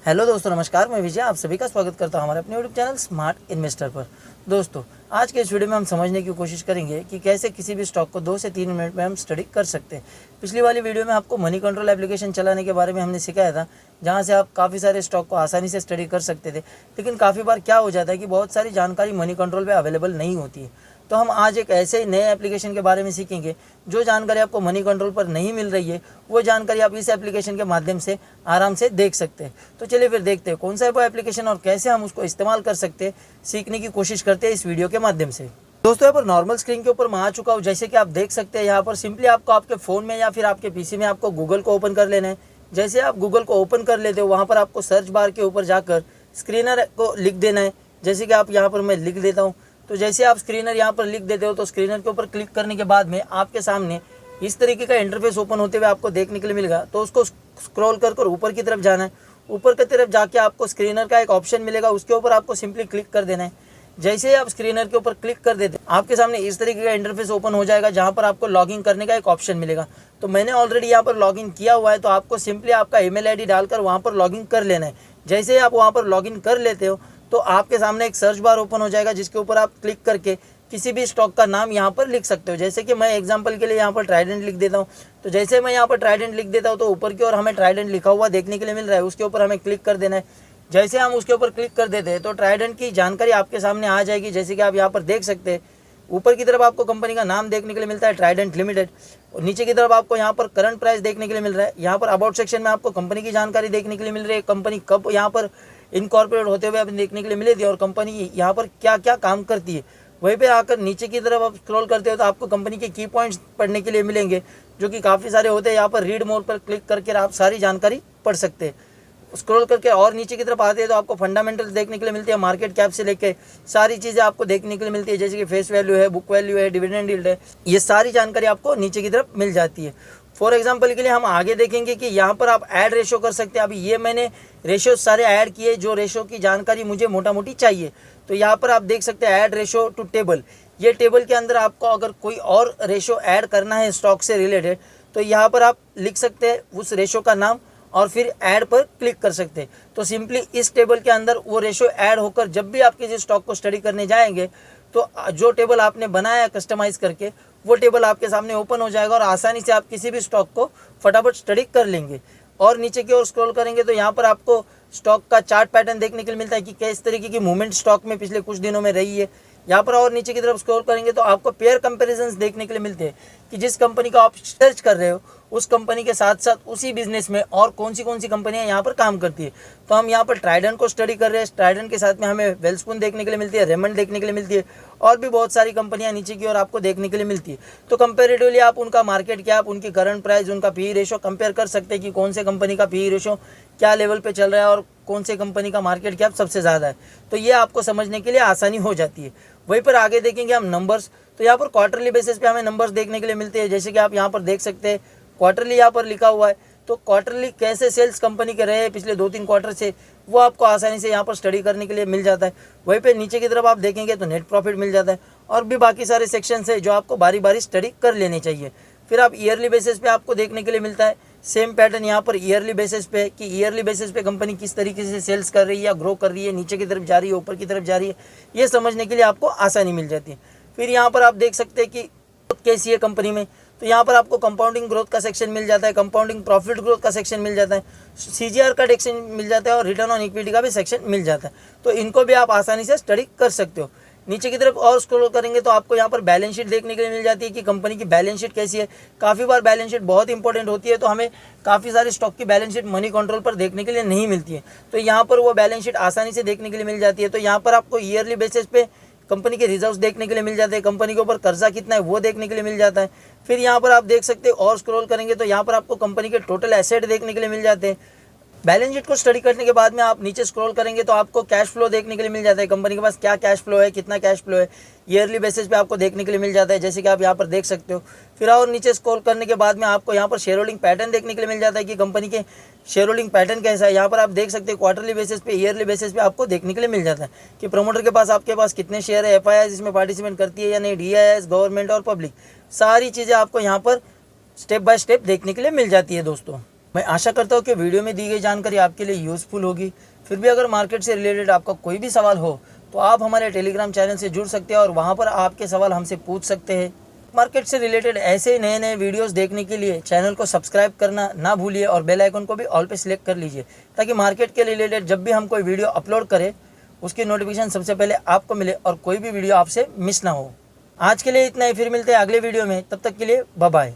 Hello दोस्तों, नमस्कार। मैं विजय आप सभी का स्वागत करता हूं हमारे अपने यूट्यूब चैनल स्मार्ट इन्वेस्टर पर। दोस्तों, आज के इस वीडियो में हम समझने की कोशिश करेंगे कि कैसे किसी भी स्टॉक को 2 से 3 मिनट में हम स्टडी कर सकते हैं। पिछली वाली वीडियो में आपको मनी कंट्रोल एप्लीकेशन चलाने के बारे में हमने सिखाया था, जहां से आप काफ़ी सारे स्टॉक को आसानी से स्टडी कर सकते थे। लेकिन काफ़ी बार क्या हो जाता है कि बहुत सारी जानकारी मनी कंट्रोल पर अवेलेबल नहीं होती है। तो हम आज एक ऐसे नए एप्लीकेशन के बारे में सीखेंगे जो जानकारी आपको मनी कंट्रोल पर नहीं मिल रही है, वो जानकारी आप इस एप्लीकेशन के माध्यम से आराम से देख सकते हैं। तो चलिए फिर देखते हैं कौन सा है वो एप्लीकेशन और कैसे हम उसको इस्तेमाल कर सकते हैं, सीखने की कोशिश करते हैं इस वीडियो के माध्यम से। दोस्तों, यहाँ पर नॉर्मल स्क्रीन के ऊपर मैं आ चुका हूँ। जैसे कि आप देख सकते हैं, यहाँ पर सिंपली आपको आपके फ़ोन में या फिर आपके पीसी में आपको गूगल को ओपन कर लेना है। जैसे आप गूगल को ओपन कर लेते हो, वहाँ पर आपको सर्च बार के ऊपर जाकर स्क्रीनर को लिख देना है। जैसे कि आप यहाँ पर मैं लिख देता हूँ। तो जैसे आप स्क्रीनर यहाँ पर लिख देते हो, तो स्क्रीनर के ऊपर क्लिक करने के बाद में आपके सामने इस तरीके का इंटरफेस ओपन होते हुए आपको देखने के लिए मिलेगा। तो उसको स्क्रॉल कर ऊपर की तरफ जाना है। ऊपर की तरफ जाके आपको स्क्रीनर का एक ऑप्शन मिलेगा, उसके ऊपर आपको सिंपली क्लिक कर देना है। जैसे ही आप स्क्रीनर के ऊपर क्लिक कर देते हैं, आपके सामने इस तरीके का इंटरफेस ओपन हो जाएगा, जहाँ पर आपको लॉगिन करने का एक ऑप्शन मिलेगा। तो मैंने ऑलरेडी यहाँ पर लॉगिन किया हुआ है, तो आपको सिंपली आपका ईमेल आईडी डालकर वहाँ पर लॉगिन कर लेना है। जैसे ही आप वहाँ पर लॉगिन कर लेते हो, तो आपके सामने एक सर्च बार ओपन हो जाएगा, जिसके ऊपर आप क्लिक करके किसी भी स्टॉक का नाम यहाँ पर लिख सकते हो। जैसे कि मैं एग्जांपल के लिए यहाँ पर ट्राइडेंट लिख देता हूँ। तो जैसे मैं यहाँ पर ट्राइडेंट लिख देता हूँ, तो ऊपर की ओर हमें ट्राइडेंट लिखा हुआ देखने के लिए मिल रहा है, उसके ऊपर हमें क्लिक कर देना है। जैसे हम उसके ऊपर क्लिक कर देते हैं, तो ट्राइडेंट की जानकारी आपके सामने आ जाएगी। जैसे कि आप यहाँ पर देख सकते हैं, ऊपर की तरफ आपको कंपनी का नाम देखने के लिए मिलता है, ट्राइडेंट लिमिटेड। और नीचे की तरफ आपको यहाँ पर करंट प्राइस देखने के लिए मिल रहा है। यहाँ पर अबाउट सेक्शन में आपको कंपनी की जानकारी देखने के लिए मिल रही है, कंपनी कब यहाँ पर इनकॉर्पोरेट होते हुए आपने देखने के लिए मिले थे, और कंपनी यहाँ पर क्या क्या काम करती है। वहीं पे आकर नीचे की तरफ आप स्क्रॉल करते हो, तो आपको कंपनी के की पॉइंट्स पढ़ने के लिए मिलेंगे, जो कि काफ़ी सारे होते हैं। यहाँ पर रीड मोर पर क्लिक करके आप सारी जानकारी पढ़ सकते हैं। स्क्रॉल करके और नीचे की तरफ आते हैं, तो आपको फंडामेंटल्स देखने के लिए मिलती है। मार्केट कैप से लेके सारी चीज़ें आपको देखने के लिए मिलती है, जैसे कि फेस वैल्यू है, बुक वैल्यू है, डिविडेंड यील्ड है। ये सारी जानकारी आपको नीचे की तरफ मिल जाती है। फॉर एग्जाम्पल के लिए हम आगे देखेंगे कि यहाँ पर आप ऐड रेशो कर सकते हैं। अभी ये मैंने रेशो सारे ऐड किए, जो रेशो की जानकारी मुझे मोटा मोटी चाहिए। तो यहाँ पर आप देख सकते हैं ऐड रेशो टू टेबल। ये टेबल के अंदर आपको अगर कोई और रेशो ऐड करना है स्टॉक से रिलेटेड, तो यहाँ पर आप लिख सकते हैं उस रेशो का नाम और फिर ऐड पर क्लिक कर सकते हैं। तो सिंपली इस टेबल के अंदर वो रेशो ऐड होकर जब भी आप किसी स्टॉक को स्टडी करने जाएंगे, तो जो टेबल आपने बनाया कस्टमाइज करके, वो टेबल आपके सामने ओपन हो जाएगा और आसानी से आप किसी भी स्टॉक को फटाफट स्टडी कर लेंगे। और नीचे की ओर स्क्रॉल करेंगे, तो यहाँ पर आपको स्टॉक का चार्ट पैटर्न देखने के लिए मिलता है कि किस तरीके की मूवमेंट स्टॉक में पिछले कुछ दिनों में रही है। यहाँ पर और नीचे की तरफ स्क्रॉल करेंगे, तो आपको पेयर कंपैरिजंस देखने के लिए मिलते हैं कि जिस कंपनी का आप सर्च कर रहे हो, उस कंपनी के साथ साथ उसी बिजनेस में और कौन सी कंपनियां यहाँ पर काम करती है। तो हम यहाँ पर ट्राइडेंट को स्टडी कर रहे हैं। ट्राइडेंट के साथ में हमें वेल्सपुन देखने के लिए मिलती है, रेमंड देखने के लिए मिलती है, और भी बहुत सारी कंपनियां नीचे की ओर आपको देखने के लिए मिलती है। तो कंपेरेटिवली आप उनका मार्केट कैप, उनकी करंट प्राइस, उनका पी रेशो कंपेयर कर सकते हैं कि कौन से कंपनी का पी रेशो क्या लेवल पे चल रहा है और कौन से कंपनी का मार्केट कैप सबसे ज़्यादा है। तो ये आपको समझने के लिए आसानी हो जाती है। वहीं पर आगे देखेंगे हम नंबर्स। तो यहाँ पर क्वार्टरली बेसिस पे हमें नंबर्स देखने के लिए मिलते हैं। जैसे कि आप यहाँ पर देख सकते हैं क्वार्टरली यहाँ पर लिखा हुआ है। तो क्वार्टरली कैसे सेल्स कंपनी के रहे हैं पिछले 2-3 क्वार्टर से, वो आपको आसानी से यहाँ पर स्टडी करने के लिए मिल जाता है। वहीं पे नीचे की तरफ आप देखेंगे तो नेट प्रॉफिट मिल जाता है, और भी बाकी सारे सेक्शंस है जो आपको बारी बारी स्टडी कर लेनी चाहिए। फिर आप ईयरली बेसिस पे आपको देखने के लिए मिलता है सेम पैटर्न यहाँ पर ईयरली बेसिस पे, कि ईयरली बेसिस पे कंपनी किस तरीके से सेल्स कर रही है या ग्रो कर रही है, नीचे की तरफ जा रही है, ऊपर की तरफ जा रही है, ये समझने के लिए आपको आसानी मिल जाती है। फिर यहाँ पर आप देख सकते हैं कि ग्रोथ कैसी है कंपनी में। तो यहाँ पर आपको कंपाउंडिंग ग्रोथ का सेक्शन मिल जाता है, कंपाउंडिंग प्रॉफिट ग्रोथ का सेक्शन मिल जाता है, सीजीआर का सेक्शन मिल जाता है, और रिटर्न ऑन इक्विटी का भी सेक्शन मिल जाता है। तो इनको भी आप आसानी से स्टडी कर सकते हो। नीचे की तरफ और स्क्रॉल करेंगे, तो आपको यहाँ पर बैलेंस शीट देखने के लिए मिल जाती है कि कंपनी की बैलेंस शीट कैसी है। काफ़ी बार बैलेंस शीट बहुत इंपॉर्टेंट होती है, तो हमें काफ़ी सारे स्टॉक की बैलेंस शीट मनी कंट्रोल पर देखने के लिए नहीं मिलती है। तो यहाँ पर वो बैलेंस शीट आसानी से देखने के लिए मिल जाती है। तो यहाँ पर आपको ईयरली बेसिस पे कंपनी के रिजर्व्स देखने के लिए मिल जाते हैं, कंपनी के ऊपर कर्जा कितना है वो देखने के लिए मिल जाता है। फिर यहाँ पर आप देख सकते हैं और स्क्रॉल करेंगे, तो यहाँ पर आपको कंपनी के टोटल एसेट देखने के लिए मिल जाते हैं। बैलेंस शीट को स्टडी करने के बाद में आप नीचे स्क्रॉल करेंगे, तो आपको कैश फ्लो देखने के लिए मिल जाता है, कंपनी के पास क्या कैश फ्लो है, कितना कैश फ्लो है, ईयरली बेसिस पे आपको देखने के लिए मिल जाता है, जैसे कि आप यहाँ पर देख सकते हो। फिर और नीचे स्क्रॉल करने के बाद में आपको यहाँ पर शेयर होल्डिंग पैटर्न देखने के लिए मिल जाता है कि कंपनी के शेयर होल्डिंग पैटर्न कैसा है। यहाँ पर आप देख सकते हैं क्वार्टरली बेसिस पे, ईयरली बेसिस पे आपको देखने के लिए मिल जाता है कि प्रमोटर के पास आपके पास कितने शेयर है, एफआईआई इसमें पार्टिसिपेट करती है या नहीं, डीआईएस, गवर्नमेंट और पब्लिक, सारी चीज़ें आपको यहाँ पर स्टेप बाय स्टेप देखने के लिए मिल जाती है दोस्तों। मैं आशा करता हूँ कि वीडियो में दी गई जानकारी आपके लिए यूज़फुल होगी। फिर भी अगर मार्केट से रिलेटेड आपका कोई भी सवाल हो तो आप हमारे टेलीग्राम चैनल से जुड़ सकते हैं और वहाँ पर आपके सवाल हमसे पूछ सकते हैं। मार्केट से रिलेटेड ऐसे नए नए वीडियोस देखने के लिए चैनल को सब्सक्राइब करना ना भूलिए और बेल आइकन को भी ऑल पे सिलेक्ट कर लीजिए, ताकि मार्केट के रिलेटेड जब भी हम कोई वीडियो अपलोड करें उसकी नोटिफिकेशन सबसे पहले आपको मिले और कोई भी वीडियो आपसे मिस ना हो। आज के लिए इतना ही, फिर मिलते हैं अगले वीडियो में। तब तक के लिए बाय बाय।